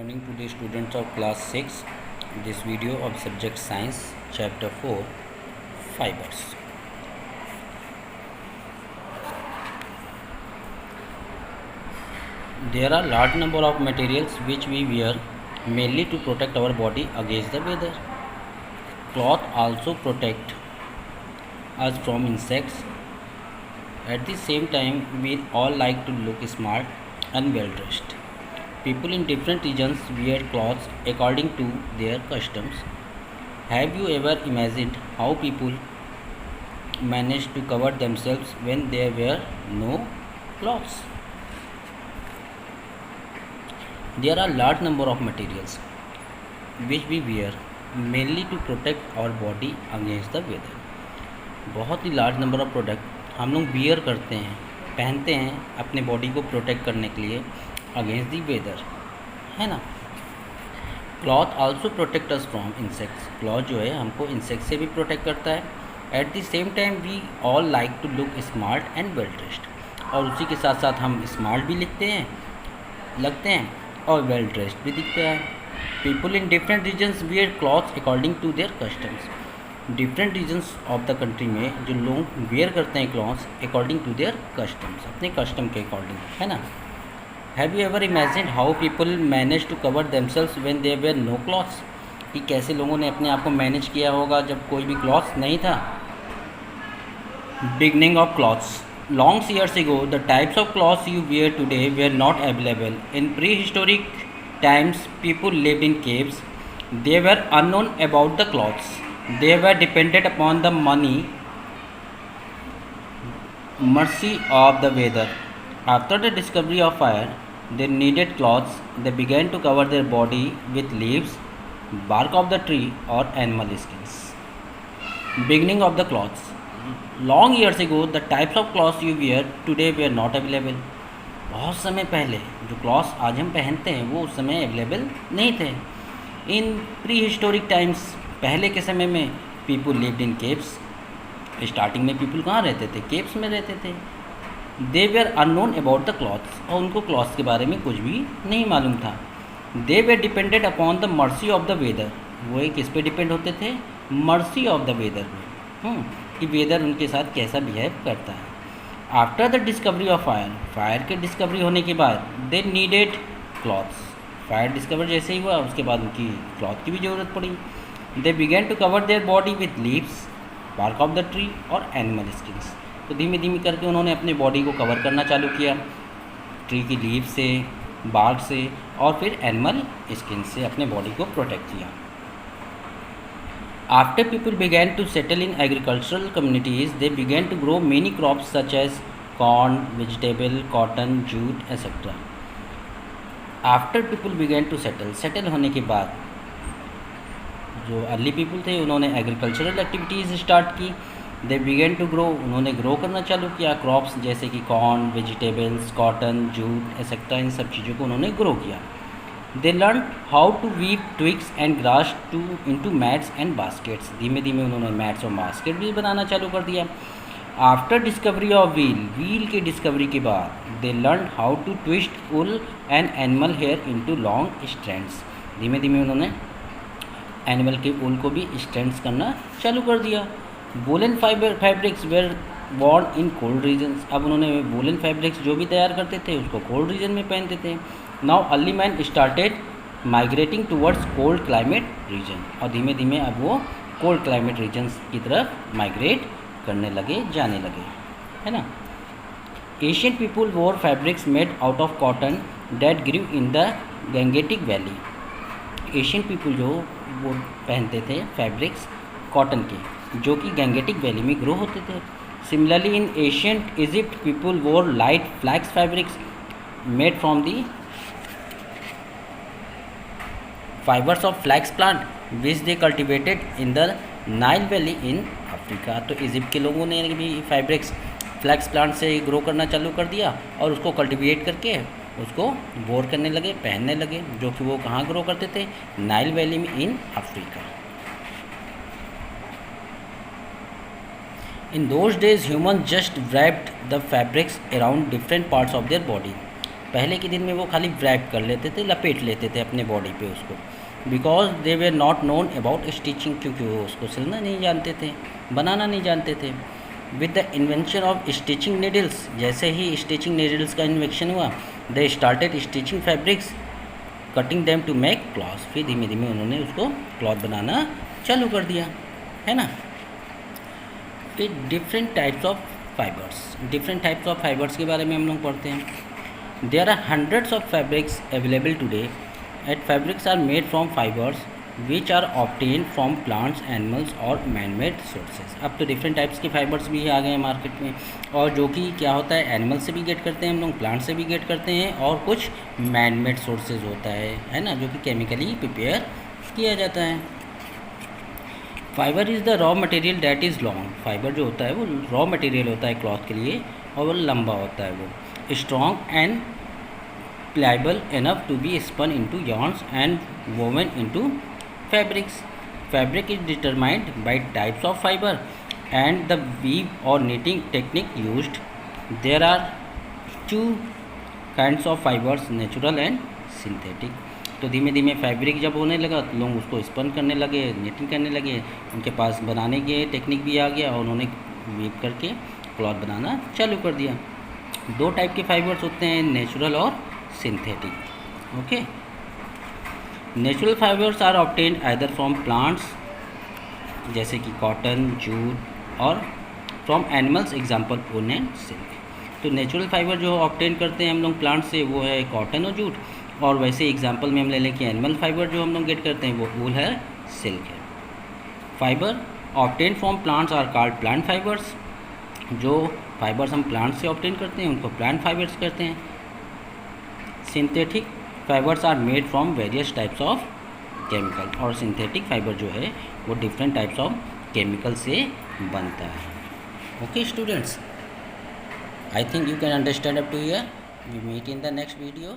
morning to the students of class 6. This video of subject science chapter 4 fibers. There are large number of materials which we wear mainly to protect our body against the weather. Cloth also protect us from insects. At the same time, we all like to look smart and well dressed. People in different regions wear clothes according to their customs. Have you ever imagined how people manage to cover themselves when there were no clothes? There are large number of materials which we wear mainly to protect our body against the weather. बहुत ही large number of product हम लोग wear करते हैं, पहनते हैं अपने body को protect करने के लिए अगेंस्ट दी वेदर, है ना। Cloth also protect us from insects. Cloth जो है हमको इंसेक्ट से भी प्रोटेक्ट करता है। At the same time we all like to look smart and well dressed, और उसी के साथ साथ हम स्मार्ट भी लगते हैं और वेल ड्रेस्ड भी दिखते हैं। People in different regions wear clothes according to their customs. Different regions of the country में जो लोग वेयर करते हैं clothes according to their customs, अपने कस्टम के अकॉर्डिंग, है ना। Have you ever imagine how people manage to cover themselves when there were no clothes, कि कैसे लोगों ने अपने आप को मैनेज किया होगा जब कोई भी क्लॉथ्स नहीं था। Beginning of clothes. Long years ago the types of clothes you wear today were not available. In prehistoric times people lived in caves. They were unknown about the clothes. They were dependent upon the mercy of the weather. After the discovery of fire, they needed clothes. They began to cover their body with leaves, bark of the tree or animal skins. Beginning of the clothes. Long years ago, the types of clothes you wear today were not available. बहुत समय पहले जो clothes आज हम पहनते हैं वो उस समय अवेलेबल नहीं थे। इन प्री हिस्टोरिक टाइम्स, पहले के समय में people lived in caves. Starting में पीपल कहाँ रहते थे? केव्स में रहते थे। They were unknown about the clothes, और उनको क्लॉथ्स के बारे में कुछ भी नहीं मालूम था। They were depended upon the mercy of the weather. वो किस पे डिपेंड होते थे? मर्सी ऑफ द वेदर में, कि वेदर उनके साथ कैसा बिहेव करता है। After the discovery of fire, fire के डिस्कवरी होने के बाद they needed clothes. Fire discover जैसे ही हुआ उसके बाद उनकी क्लॉथ की भी ज़रूरत पड़ी। They begin to cover their body with leaves, bark of the tree और एनिमल स्किन्स। तो धीमे धीमे करके उन्होंने अपने बॉडी को कवर करना चालू किया, ट्री की लीव से, बार्क से और फिर एनिमल स्किन से अपने बॉडी को प्रोटेक्ट किया। After people began to settle in agricultural communities, they began to grow many crops such as corn, vegetable, cotton, jute, etc. After people began to settle होने के बाद जो अर्ली पीपल थे उन्होंने एग्रीकल्चरल एक्टिविटीज़ स्टार्ट की। They begin to grow, उन्होंने grow करना चालू किया क्रॉप्स जैसे कि corn, vegetables, cotton, jute etcetera, इन सब चीज़ों को उन्होंने ग्रो किया। They learn how to weave twigs and grass into mats and baskets. धीमे धीमे उन्होंने मैट्स और बास्केट भी बनाना चालू कर दिया। आफ्टर डिस्कवरी ऑफ व्हील के डिस्कवरी के बाद they learn how to twist wool and animal hair into long strands. धीमे धीमे उन्होंने एनिमल के वुल को भी स्ट्रैंड्स करना चालू कर दिया। Woollen fabrics were worn in cold regions. अब उन्होंने वुलन फैब्रिक्स जो भी तैयार करते थे उसको कोल्ड रीजन में पहनते थे। Now early man started migrating towards cold climate reason, और धीमे धीमे अब वो कोल्ड क्लाइमेट रीजन्स की तरफ माइग्रेट जाने लगे, है ना। Asian people wore fabrics made out of cotton that grew in the Gangetic valley. Asian people जो वो पहनते थे फैब्रिक्स कॉटन के जो कि गंगेटिक वैली में ग्रो होते थे। Similarly in ancient Egypt people wore light flax fabrics made from the fibres of flax plant which they cultivated in the Nile valley in Africa. तो इजिप्ट के लोगों ने भी फैब्रिक्स फ्लैक्स प्लांट से grow करना चालू कर दिया और उसको कल्टिवेट करके उसको वोर करने लगे, पहनने लगे, जो कि वो कहाँ ग्रो करते थे? नाइल वैली में in Africa. In those days human just wrapped the fabrics around different parts of their body. पहले के दिन में वो खाली रैप कर लेते थे, लपेट लेते थे अपने बॉडी पे उसको, because they way not known about stitching, क्योंकि वो उसको सिलना नहीं जानते थे, बनाना नहीं जानते थे। With the invention of stitching needles, जैसे ही स्टिचिंग नीडल्स का इन्वेंशन हुआ, they started stitching fabrics, cutting them to make cloth, फिर धीमे धीमे उन्होंने उसको क्लॉथ बनाना चालू कर दिया, है ना। फिर different types of fibres, different types of fibres के बारे में हम लोग पढ़ते हैं। There are hundreds of fabrics available today at fabrics are made from fibres which are obtain from plants, animals और मैन मेड सोर्सेज। अब तो डिफरेंट टाइप्स के फाइबर्स भी आ गए हैं मार्केट में, और जो कि क्या होता है, एनिमल से भी गेट करते हैं हम लोग, प्लांट से भी गेट करते हैं, और कुछ मैन मेड सोर्सेज होता है ना, जो कि केमिकली प्रिपेयर किया जाता है। Fibre is the raw material that is long, fibre जो होता है वो रॉ मटेरियल होता है क्लॉथ के लिए, और वो लंबा होता है, वो strong and pliable enough to be spun into yarns and woven into fabrics. Fabric is determined by types of fiber and the weave or knitting technique used. There are two kinds of fibers, natural and synthetic. तो धीमे धीमे fabric जब होने लगा तो लोग उसको spun करने लगे, निटिंग करने लगे, उनके पास बनाने के टेक्निक भी आ गया और उन्होंने वीव करके क्लॉथ बनाना चालू कर दिया। दो टाइप के फाइबर्स होते हैं, नेचुरल और synthetic. Okay, natural fibres are obtained either from plants जैसे कि कॉटन, जूट, और फ्रॉम एनिमल्स एग्जांपल ऊन एंड सिल्क। तो नेचुरल फाइबर जो ऑब्टेन करते हैं हम लोग प्लांट से वो है कॉटन और जूट, और वैसे एग्जांपल में हम ले लें कि एनिमल फाइबर जो हम लोग गेट करते हैं वो वूल है, सिल्क है। Fibre obtain from plants are called plant fibres, जो फाइबर्स हम प्लांट से ऑब्टेन करते हैं उनको प्लांट फाइबर्स कहते हैं। Synthetic fibres are made from various types of chemical, और सिंथेटिक फाइबर जो है वो डिफरेंट टाइप्स ऑफ केमिकल से बनता है। Okay students, I think you can understand up to here. We meet in the next video.